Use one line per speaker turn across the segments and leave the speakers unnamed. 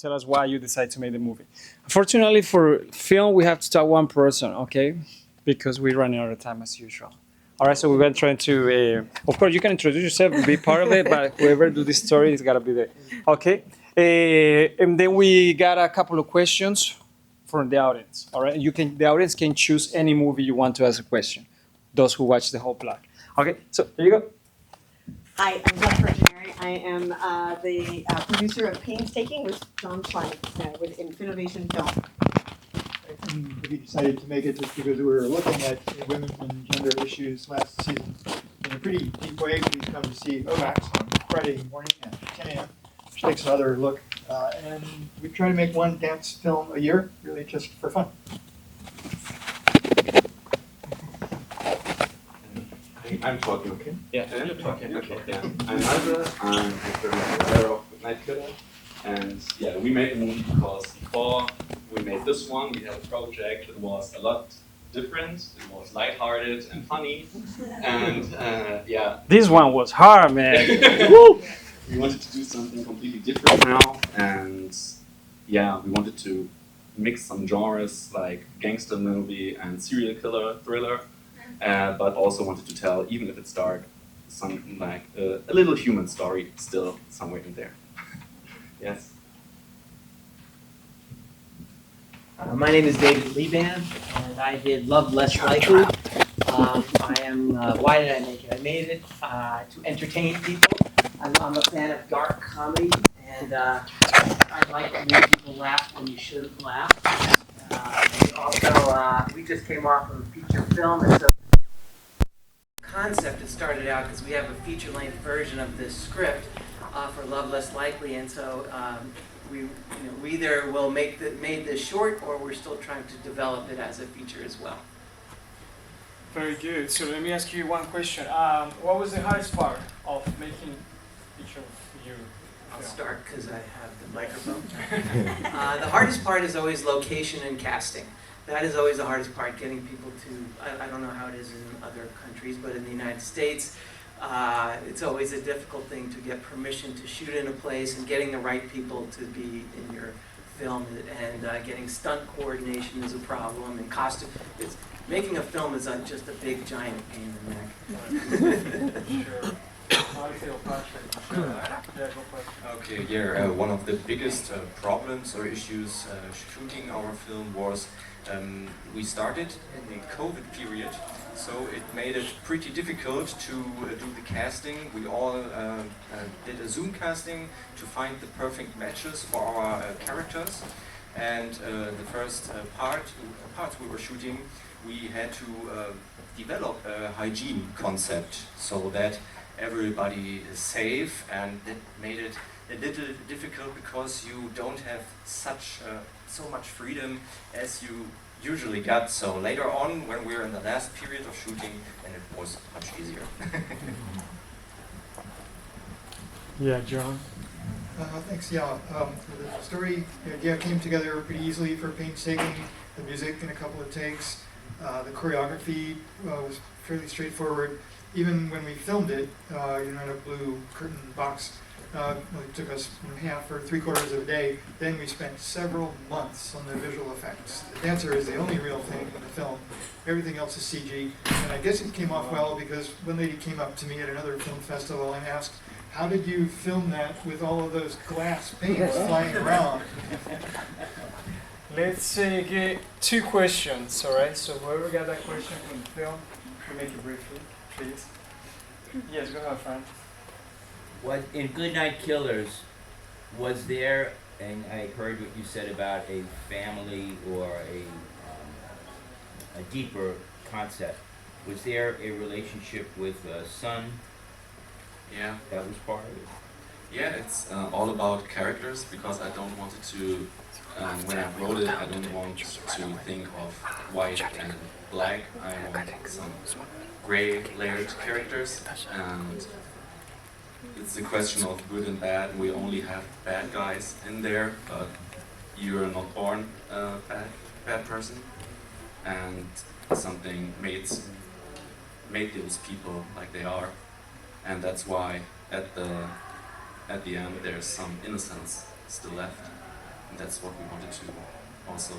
tell us why you decided to make the movie. Unfortunately, for film, we have to start one person, okay? Because we're running out of time as usual. All right, so we're going to try to, of course, you can introduce yourself and be part of it, but whoever do this story is got to be there. Okay? And then we got a couple of questions from the audience. All right, the audience can choose any movie you want to ask a question. Those who watch the whole blog. Okay, so there you go.
Hi, I'm Jennifer Gennari. I am the producer of Painstaking with John Schlag with Innovation Film.
And we decided to make it just because we were looking at women's and gender issues last season in a pretty deep way. We've come to see OVAX on Friday morning at 10 a.m., which takes another look. And we try to make one dance film a year, really just for fun.
I'm talking, okay?
Yeah.
And you're talking, okay. Yeah. I'm Alva, I'm actor and writer of Goodnight Killer. And yeah, we made a movie because before we made this one, we had a project that was a lot different. It was lighthearted and funny. And yeah.
This one was hard, man.
We wanted to do something completely different now. And yeah, we wanted to mix some genres like gangster movie and serial killer thriller. But also wanted to tell, even if it's dark, something like a little human story still somewhere in there. Yes.
My name is David Liban, and I did Love Less Likely. Why did I make it? I made it to entertain people. I'm a fan of dark comedy, and I like to make people laugh when you shouldn't laugh. We just came off of a feature film, and so concept, it started out because we have a feature-length version of this script for Love Less Likely, and so we either will made this short, or we're still trying to develop it as a feature as well.
Very good. So let me ask you one question. What was the hardest part of making each of you?
I'll start because I have the microphone. The hardest part is always location and casting. That is always the hardest part, getting people to, I don't know how it is in other countries, but in the United States, it's always a difficult thing to get permission to shoot in a place, and getting the right people to be in your film, and getting stunt coordination is a problem, and costume. Making a film is just a big, giant pain in the neck.
Sure. How do you feel, Patrick? Yeah, go for it.
Okay, yeah, one of the biggest problems or issues shooting our film was we started in the COVID period, so it made it pretty difficult to do the casting. We all did a Zoom casting to find the perfect matches for our characters, and the first parts we were shooting, we had to develop a hygiene concept so that everybody is safe, and that made it a little difficult because you don't have so much freedom as you usually got. So later on, when we were in the last period of shooting, then it was much easier.
Yeah, John.
Thanks, yeah. The story, the idea came together pretty easily for Painstaking. The music in a couple of takes. The choreography was fairly straightforward. Even when we filmed it, in a blue curtain box, it took us half or 3/4 of a day. Then we spent several months on the visual effects. The dancer is the only real thing in the film. Everything else is CG. And I guess it came off well because one lady came up to me at another film festival and asked, "How did you film that with all of those glass paints flying around?"
Let's get 2 questions, all right? So whoever got that question from the film, we make it briefly, please. Yes, go ahead, Frank.
What in Goodnight Killers, was there, and I heard what you said about a family or a deeper concept, was there a relationship with a son?
Yeah.
That was part of it?
Yeah, it's all about characters, because I don't want it to, when I wrote it, I don't want to think of white and black. I want some gray layered characters, and it's a question of good and bad. We only have bad guys in there, but you're not born a bad person, and something made those people like they are, and that's why at the end there's some innocence still left. And that's what we wanted to also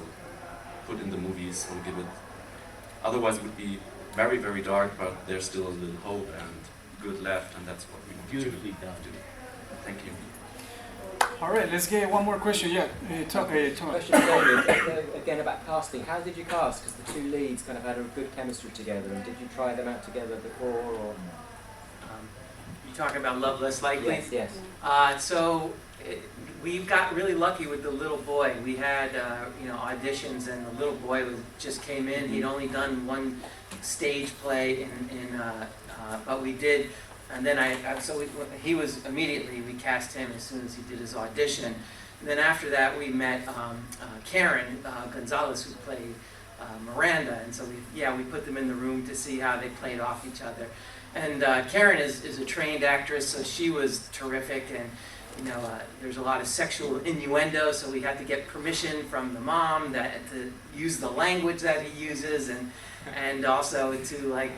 put in the movies, so give it. Otherwise, it would be very, very dark, but there's still a little hope and good left, and that's what we wanted
Beautifully
to
done.
do. Thank you.
All right, let's get one more question. Yeah, Thomas.
Question for David, again about casting. How did you cast? Because the two leads kind of had a good chemistry together, and did you try them out together before, or?
You talking about Love Less Likely?
Yes, yes.
We got really lucky with the little boy. We had auditions, and the little boy just came in. He'd only done one stage play but we did. And then he was immediately, we cast him as soon as he did his audition. And then after that we met Karen Gonzalez, who played Miranda, and so we put them in the room to see how they played off each other. And Karen is a trained actress, so she was terrific, and there's a lot of sexual innuendo, so we had to get permission from the mom to use the language that he uses, and also to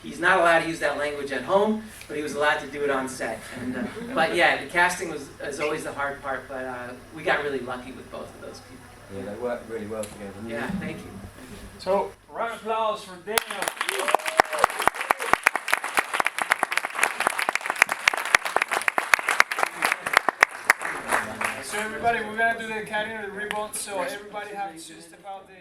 he's not allowed to use that language at home, but he was allowed to do it on set. And but yeah, the casting is always the hard part, but we got really lucky with both of those people.
Yeah, they worked really well together.
Yeah, thank you.
So, round of applause for Daniel. So everybody, we're gonna do the cutting of the ribbon, so everybody has to step out the